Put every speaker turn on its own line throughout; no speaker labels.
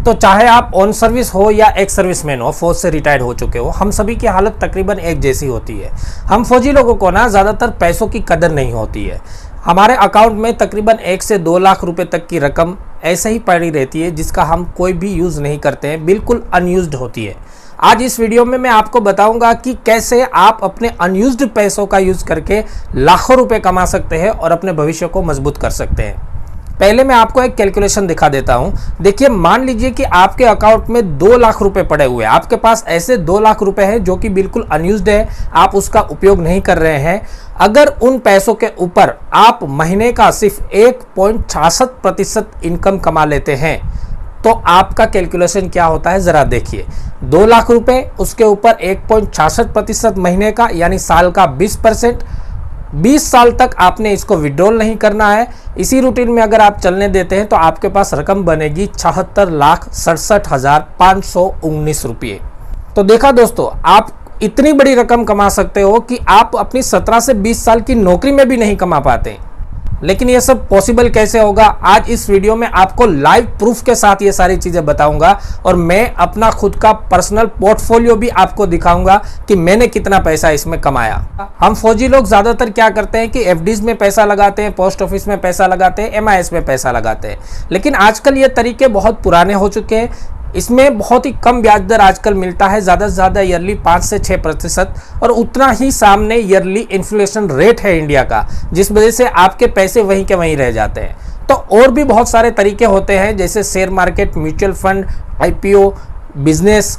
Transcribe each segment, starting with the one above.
तो चाहे आप ऑन सर्विस हो या एक्स सर्विसमैन हो, फौज से रिटायर्ड हो चुके हो, हम सभी की हालत तकरीबन एक जैसी होती है। हम फौजी लोगों को ना ज़्यादातर पैसों की कदर नहीं होती है। हमारे अकाउंट में तकरीबन 1 से 2 लाख रुपए तक की रकम ऐसे ही पड़ी रहती है जिसका हम कोई भी यूज़ नहीं करते हैं, बिल्कुल अनयूज्ड होती है। आज इस वीडियो में मैं आपको बताऊंगा कि कैसे आप अपने अनयूज्ड पैसों का यूज़ करके लाखों रुपए कमा सकते हैं और अपने भविष्य को मजबूत कर सकते हैं। पहले मैं आपको एक कैलकुलेशन दिखा देता हूं। देखिए, मान लीजिए कि आपके अकाउंट में 2 लाख रुपए पड़े हुए हैं। आपके पास ऐसे 2 लाख रुपए हैं जो कि बिल्कुल अनयूज्ड है, आप उसका उपयोग नहीं कर रहे हैं। अगर उन पैसों के ऊपर आप महीने का सिर्फ 1.66% इनकम कमा लेते हैं तो आपका कैलकुलेशन क्या होता है ज़रा देखिए। 2 लाख रुपए, उसके ऊपर 1.66% महीने का यानी साल का 20%। 20 साल तक आपने इसको विड्रॉल नहीं करना है। इसी रूटीन में अगर आप चलने देते हैं तो आपके पास रकम बनेगी 76,67,519 रुपये। तो देखा दोस्तों, आप इतनी बड़ी रकम कमा सकते हो कि आप अपनी 17 से 20 साल की नौकरी में भी नहीं कमा पाते। लेकिन ये सब पॉसिबल कैसे होगा, आज इस वीडियो में आपको लाइव प्रूफ के साथ ये सारी चीज़ें बताऊंगा और मैं अपना खुद का पर्सनल पोर्टफोलियो भी आपको दिखाऊंगा कि मैंने कितना पैसा इसमें कमाया। हम फौजी लोग ज़्यादातर क्या करते हैं कि एफडीज में पैसा लगाते हैं, पोस्ट ऑफिस में पैसा लगाते हैं, एमआईएस में पैसा लगाते हैं। लेकिन आजकल ये तरीके बहुत पुराने हो चुके हैं। इसमें बहुत ही कम ब्याज दर आजकल मिलता है, ज़्यादा से ज़्यादा ईयरली 5 से 6% और उतना ही सामने ईयरली इन्फ्लेशन रेट है इंडिया का, जिस वजह से आपके पैसे वहीं के वहीं रह जाते हैं। तो और भी बहुत सारे तरीके होते हैं जैसे share market, mutual fund, IPO, business.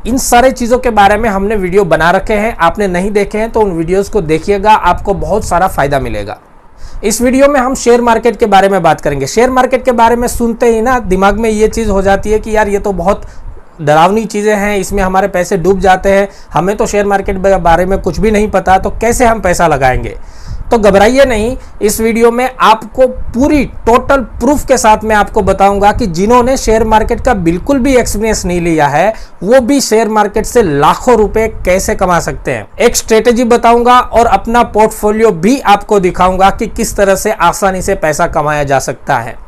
इन सारे चीज़ों के बारे में हमने वीडियो बना रखे हैं, आपने नहीं देखे हैं तो उन वीडियोस को देखिएगा, आपको बहुत सारा फायदा मिलेगा। इस वीडियो में हम शेयर मार्केट के बारे में बात करेंगे। शेयर मार्केट के बारे में सुनते ही ना दिमाग में ये चीज़ हो जाती है कि यार ये तो बहुत डरावनी चीज़ें हैं, इसमें हमारे पैसे डूब जाते हैं, हमें तो शेयर मार्केट के बारे में कुछ भी नहीं पता, तो कैसे हम पैसा लगाएंगे। तो घबराइए नहीं, इस वीडियो में आपको पूरी टोटल प्रूफ के साथ मैं आपको बताऊंगा कि जिन्होंने शेयर मार्केट का बिल्कुल भी एक्सपीरियंस नहीं लिया है वो भी शेयर मार्केट से लाखों रुपए कैसे कमा सकते हैं। एक स्ट्रेटेजी बताऊंगा और अपना पोर्टफोलियो भी आपको दिखाऊंगा कि किस तरह से आसानी से पैसा कमाया जा सकता है।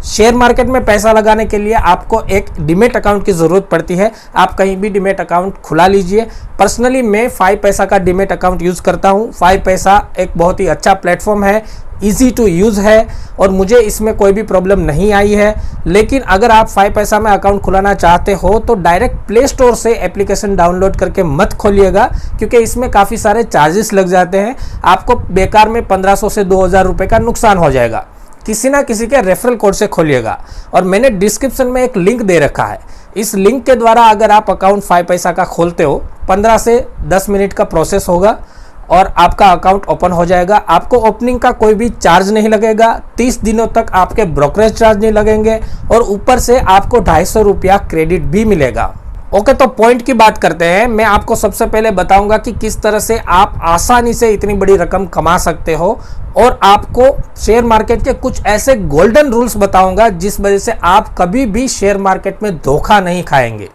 शेयर मार्केट में पैसा लगाने के लिए आपको एक डीमैट अकाउंट की ज़रूरत पड़ती है। आप कहीं भी डीमैट अकाउंट खुला लीजिए। पर्सनली मैं 5 पैसा का डीमैट अकाउंट यूज़ करता हूँ। 5 पैसा एक बहुत ही अच्छा प्लेटफॉर्म है, ईजी टू यूज़ है और मुझे इसमें कोई भी प्रॉब्लम नहीं आई है। लेकिन अगर आप 5 पैसा में अकाउंट खुलाना चाहते हो तो डायरेक्ट प्ले स्टोर से एप्लीकेशन डाउनलोड करके मत खोलिएगा, क्योंकि इसमें काफ़ी सारे चार्जेस लग जाते हैं। आपको बेकार में 1500 से 2000 रुपये का नुकसान हो जाएगा। किसी ना किसी के रेफरल कोड से खोलिएगा और मैंने डिस्क्रिप्शन में एक लिंक दे रखा है। इस लिंक के द्वारा अगर आप अकाउंट 5 पैसा का खोलते हो, 15 से 10 मिनट का प्रोसेस होगा और आपका अकाउंट ओपन हो जाएगा। आपको ओपनिंग का कोई भी चार्ज नहीं लगेगा, 30 दिनों तक आपके ब्रोकरेज चार्ज नहीं लगेंगे और ऊपर से आपको 250 रुपया क्रेडिट भी मिलेगा। ओके, तो पॉइंट की बात करते हैं। मैं आपको सबसे पहले बताऊंगा कि किस तरह से आप आसानी से इतनी बड़ी रकम कमा सकते हो और आपको शेयर मार्केट के कुछ ऐसे गोल्डन रूल्स बताऊंगा जिस वजह से आप कभी भी शेयर मार्केट में धोखा नहीं खाएंगे।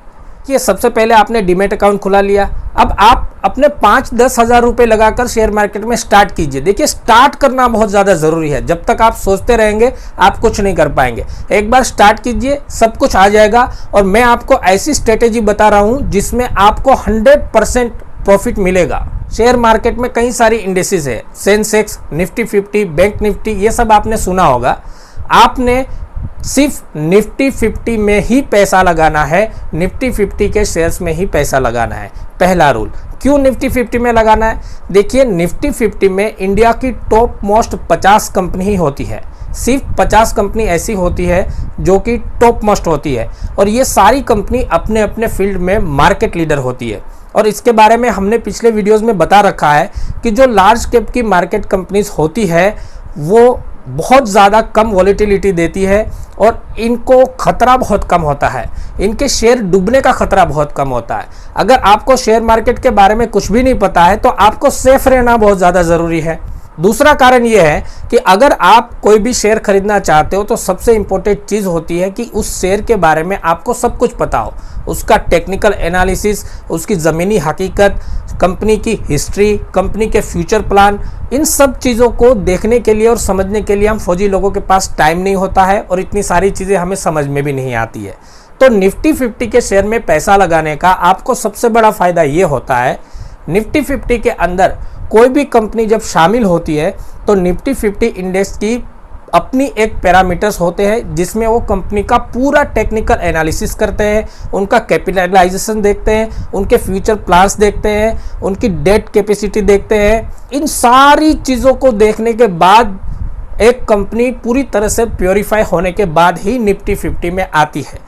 ये सबसे पहले आपने डीमैट अकाउंट खुला लिया, अब आप अपने 5-10 हज़ार रुपये लगाकर शेयर मार्केट में स्टार्ट कीजिए। देखिए, स्टार्ट करना बहुत ज़्यादा ज़रूरी है। जब तक आप सोचते रहेंगे आप कुछ नहीं कर पाएंगे। एक बार स्टार्ट कीजिए, सब कुछ आ जाएगा। और मैं आपको ऐसी स्ट्रेटेजी बता रहा हूँ जिसमें आपको 100% प्रॉफिट मिलेगा। शेयर मार्केट में कई सारी इंडेक्सेस है, सेंसेक्स, निफ्टी 50, बैंक निफ्टी, ये सब आपने सुना होगा। आपने सिर्फ निफ्टी 50 में ही पैसा लगाना है, निफ्टी 50 के शेयर्स में ही पैसा लगाना है। पहला रूल। क्यों निफ्टी 50 में लगाना है? देखिए, निफ्टी 50 में इंडिया की टॉप मोस्ट 50 कंपनी ही होती है। सिर्फ 50 कंपनी ऐसी होती है जो कि टॉप मोस्ट होती है और ये सारी कंपनी अपने अपने फील्ड में मार्केट लीडर होती है। और इसके बारे में हमने पिछले वीडियोस में बता रखा है कि जो लार्ज कैप की मार्केट कंपनीज होती है वो बहुत ज़्यादा कम वॉलेटिलिटी देती है और इनको खतरा बहुत कम होता है, इनके शेयर डूबने का खतरा बहुत कम होता है। अगर आपको शेयर मार्केट के बारे में कुछ भी नहीं पता है तो आपको सेफ रहना बहुत ज़्यादा ज़रूरी है। दूसरा कारण यह है कि अगर आप कोई भी शेयर खरीदना चाहते हो तो सबसे इम्पोर्टेंट चीज़ होती है कि उस शेयर के बारे में आपको सब कुछ पता हो, उसका टेक्निकल एनालिसिस, उसकी ज़मीनी हकीकत, कंपनी की हिस्ट्री, कंपनी के फ्यूचर प्लान, इन सब चीज़ों को देखने के लिए और समझने के लिए हम फौजी लोगों के पास टाइम नहीं होता है और इतनी सारी चीज़ें हमें समझ में भी नहीं आती है। तो निफ्टी 50 के शेयर में पैसा लगाने का आपको सबसे बड़ा फायदा ये होता है, निफ्टी 50 के अंदर कोई भी कंपनी जब शामिल होती है तो निफ्टी 50 इंडेक्स की अपनी एक पैरामीटर्स होते हैं जिसमें वो कंपनी का पूरा टेक्निकल एनालिसिस करते हैं, उनका कैपिटलाइजेशन देखते हैं, उनके फ्यूचर प्लान्स देखते हैं, उनकी डेट कैपेसिटी देखते हैं। इन सारी चीज़ों को देखने के बाद एक कंपनी पूरी तरह से प्योरीफाई होने के बाद ही निफ्टी 50 में आती है।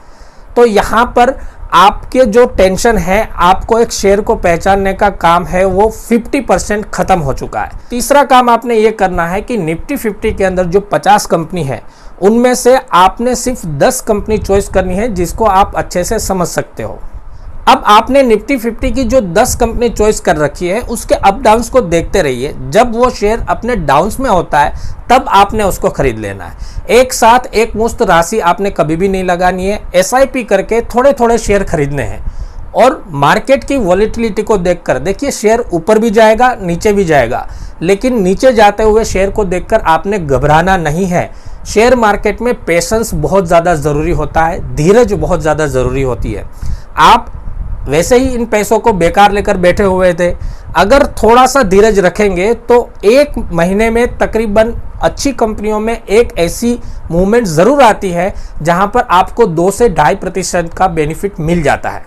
तो यहाँ पर आपके जो टेंशन है, आपको एक शेयर को पहचानने का काम है, वो 50% खत्म हो चुका है। तीसरा काम आपने ये करना है कि निफ्टी 50 के अंदर जो 50 कंपनी है उनमें से आपने सिर्फ 10 कंपनी चॉइस करनी है जिसको आप अच्छे से समझ सकते हो। अब आपने निफ्टी 50 की जो 10 कंपनी चॉइस कर रखी है उसके अप डाउन्स को देखते रहिए। जब वो शेयर अपने डाउन्स में होता है तब आपने उसको खरीद लेना है। एक साथ एक मुश्त राशि आपने कभी भी नहीं लगानी है, एसआईपी करके थोड़े थोड़े शेयर खरीदने हैं। और मार्केट की वॉलेटिलिटी को देखकर, देखिए शेयर ऊपर भी जाएगा नीचे भी जाएगा, लेकिन नीचे जाते हुए शेयर को देखकर आपने घबराना नहीं है। शेयर मार्केट में पेशेंस बहुत ज़्यादा ज़रूरी होता है, धीरज बहुत ज़्यादा ज़रूरी होती है। आप वैसे ही इन पैसों को बेकार लेकर बैठे हुए थे, अगर थोड़ा सा धीरज रखेंगे तो एक महीने में तकरीबन अच्छी कंपनियों में एक ऐसी मूवमेंट ज़रूर आती है जहां पर आपको 2 से 2.5% का बेनिफिट मिल जाता है।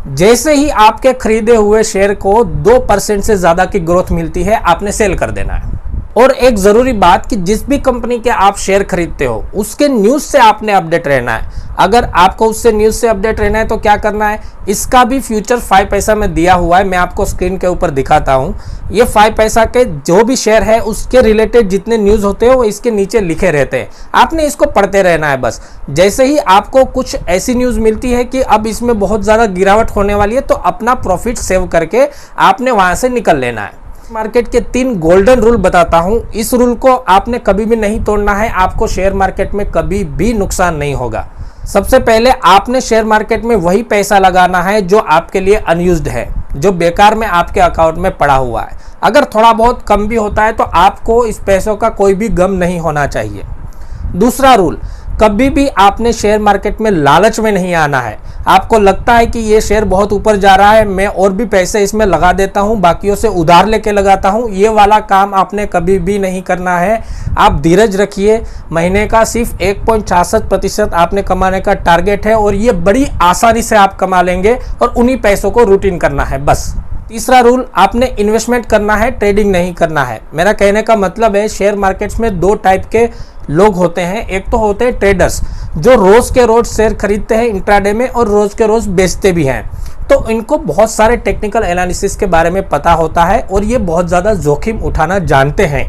जैसे ही आपके खरीदे हुए शेयर को 2% से ज़्यादा की ग्रोथ मिलती है, आपने सेल कर देना है। और एक ज़रूरी बात कि जिस भी कंपनी के आप शेयर खरीदते हो उसके न्यूज़ से आपने अपडेट रहना है। अगर आपको उससे न्यूज़ से अपडेट रहना है तो क्या करना है, इसका भी फ्यूचर 5 पैसा में दिया हुआ है, मैं आपको स्क्रीन के ऊपर दिखाता हूँ। ये 5 पैसा के जो भी शेयर है उसके रिलेटेड जितने न्यूज़ होते हैं वो इसके नीचे लिखे रहते हैं, आपने इसको पढ़ते रहना है बस। जैसे ही आपको कुछ ऐसी न्यूज़ मिलती है कि अब इसमें बहुत ज़्यादा गिरावट होने वाली है तो अपना प्रॉफिट सेव करके आपने वहाँ से निकल लेना है। मार्केट के 3 गोल्डन रूल बताता हूं, इस रूल को आपने कभी भी नहीं तोड़ना है, आपको शेयर मार्केट में कभी भी नुकसान नहीं होगा। सबसे पहले आपने शेयर मार्केट में वही पैसा लगाना है जो आपके लिए अनयूज्ड है, जो बेकार में आपके अकाउंट में पड़ा हुआ है। अगर थोड़ा बहुत कम भी होता है तो आपको इस पैसों का कोई भी गम नहीं होना चाहिए। दूसरा रूल, कभी भी आपने शेयर मार्केट में लालच में नहीं आना है। आपको लगता है कि ये शेयर बहुत ऊपर जा रहा है, मैं और भी पैसे इसमें लगा देता हूं, बाकियों से उधार लेके लगाता हूं, ये वाला काम आपने कभी भी नहीं करना है। आप धीरज रखिए, महीने का सिर्फ 1.66% आपने कमाने का टारगेट है और ये बड़ी आसानी से आप कमा लेंगे और उन्हीं पैसों को रूटीन करना है बस। तीसरा रूल, आपने इन्वेस्टमेंट करना है, ट्रेडिंग नहीं करना है। मेरा कहने का मतलब है शेयर मार्केट्स में 2 टाइप के लोग होते हैं। एक तो होते हैं ट्रेडर्स जो रोज के रोज शेयर खरीदते हैं इंट्राडे में और रोज के रोज बेचते भी हैं, तो इनको बहुत सारे टेक्निकल एनालिसिस के बारे में पता होता है और ये बहुत ज़्यादा जोखिम उठाना जानते हैं।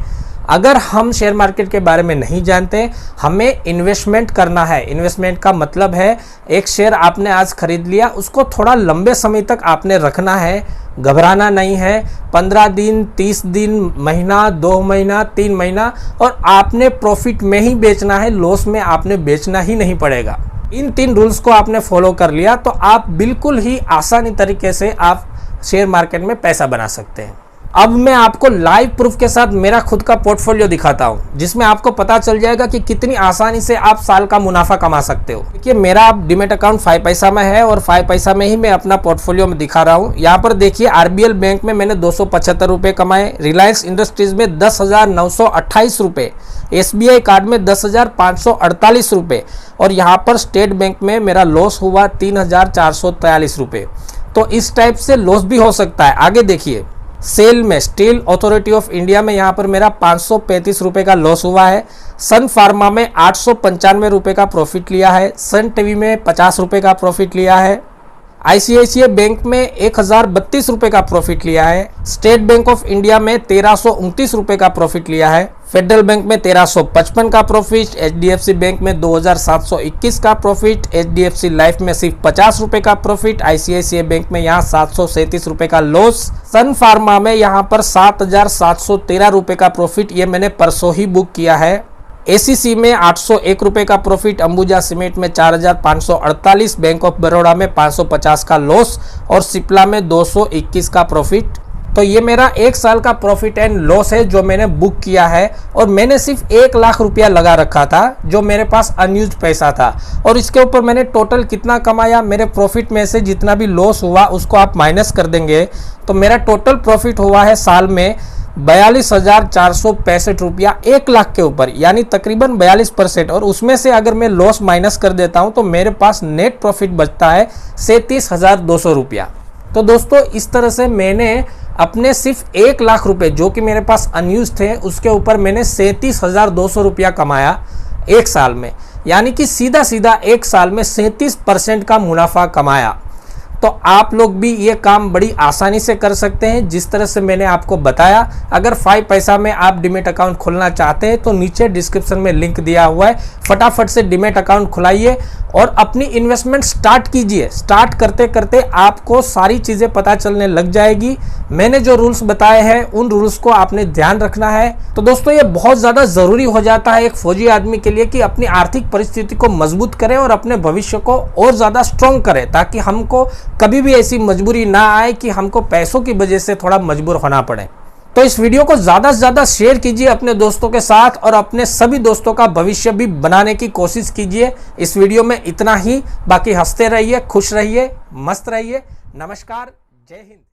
अगर हम शेयर मार्केट के बारे में नहीं जानते, हमें इन्वेस्टमेंट करना है। इन्वेस्टमेंट का मतलब है एक शेयर आपने आज खरीद लिया, उसको थोड़ा लंबे समय तक आपने रखना है, घबराना नहीं है। 15 दिन, 30 दिन, महीना, 2 महीना, 3 महीना, और आपने प्रॉफिट में ही बेचना है, लॉस में आपने बेचना ही नहीं पड़ेगा। इन 3 रूल्स को आपने फॉलो कर लिया तो आप बिल्कुल ही आसानी तरीके से आप शेयर मार्केट में पैसा बना सकते हैं। अब मैं आपको लाइव प्रूफ के साथ मेरा खुद का पोर्टफोलियो दिखाता हूं, जिसमें आपको पता चल जाएगा कि कितनी आसानी से आप साल का मुनाफा कमा सकते हो। देखिए मेरा डीमैट अकाउंट 5 पैसा में है और 5 पैसा में ही मैं अपना पोर्टफोलियो में दिखा रहा हूं। यहाँ पर देखिए आरबीएल बैंक में मैंने 275 रुपये कमाए, रिलायंस इंडस्ट्रीज में 10,928 रुपये, एसबीआई कार्ड में 10,548 रुपये और यहाँ पर स्टेट बैंक में मेरा लॉस हुआ 3,443 रुपये। तो इस टाइप से लॉस भी हो सकता है। आगे देखिए, सेल में स्टील अथॉरिटी ऑफ इंडिया में यहाँ पर मेरा 535 रुपये का लॉस हुआ है। सन फार्मा में 895 रुपये का प्रॉफिट लिया है। सन टीवी में 50 रुपये का प्रॉफिट लिया है। आईसीआईसीआई बैंक में 1032 रुपये का प्रॉफिट लिया है। स्टेट बैंक ऑफ इंडिया में 1329 रुपये का प्रॉफिट लिया है। फेडरल बैंक में 1355 का प्रॉफिट, एचडीएफसी बैंक में 2721 का प्रॉफिट, एचडीएफसी लाइफ में सिर्फ 50 रुपये का प्रॉफिट, आईसीआईसीआई बैंक में यहाँ 737 रुपये का लॉस, सन फार्मा में यहाँ पर 7,713 रुपये का प्रॉफिट, ये मैंने परसों ही बुक किया है। एसीसी में 801 रुपये का प्रॉफिट, अंबुजा सीमेंट में 4,548, बैंक ऑफ बड़ौदा में 550 का लॉस और सिप्ला में 221 का प्रॉफिट। तो ये मेरा 1 साल का प्रॉफिट एंड लॉस है जो मैंने बुक किया है, और मैंने सिर्फ 1 लाख रुपया लगा रखा था जो मेरे पास अनयूज्ड पैसा था। और इसके ऊपर मैंने टोटल कितना कमाया, मेरे प्रॉफिट में से जितना भी लॉस हुआ उसको आप माइनस कर देंगे तो मेरा टोटल प्रॉफिट हुआ है साल में 42,465 रुपया 1 लाख के ऊपर, यानी तकरीबन 42%। और उसमें से अगर मैं लॉस माइनस कर देता हूं तो मेरे पास नेट प्रॉफिट बचता है 37,200 रुपया। तो दोस्तों इस तरह से मैंने अपने सिर्फ 1 लाख रुपए जो कि मेरे पास अनयूज थे उसके ऊपर मैंने 37,200 रुपया कमाया 1 साल में, यानी कि सीधा सीधा 1 साल में 37% का मुनाफा कमाया। तो आप लोग भी ये काम बड़ी आसानी से कर सकते हैं जिस तरह से मैंने आपको बताया। अगर 5 पैसा में आप डीमैट अकाउंट खोलना चाहते हैं तो नीचे डिस्क्रिप्शन में लिंक दिया हुआ है, फटाफट से डीमैट अकाउंट खुलाइए और अपनी इन्वेस्टमेंट स्टार्ट कीजिए। स्टार्ट करते करते आपको सारी चीज़ें पता चलने लग जाएगी। मैंने जो रूल्स बताए हैं उन रूल्स को आपने ध्यान रखना है। तो दोस्तों ये बहुत ज़्यादा ज़रूरी हो जाता है एक फौजी आदमी के लिए कि अपनी आर्थिक परिस्थिति को मजबूत करें और अपने भविष्य को और ज़्यादा स्ट्रॉन्ग करें, ताकि हमको कभी भी ऐसी मजबूरी ना आए कि हमको पैसों की वजह से थोड़ा मजबूर होना पड़े। तो इस वीडियो को ज़्यादा से ज़्यादा शेयर कीजिए अपने दोस्तों के साथ और अपने सभी दोस्तों का भविष्य भी बनाने की कोशिश कीजिए। इस वीडियो में इतना ही, बाकी हंसते रहिए, खुश रहिए, मस्त रहिए। नमस्कार, जय हिंद।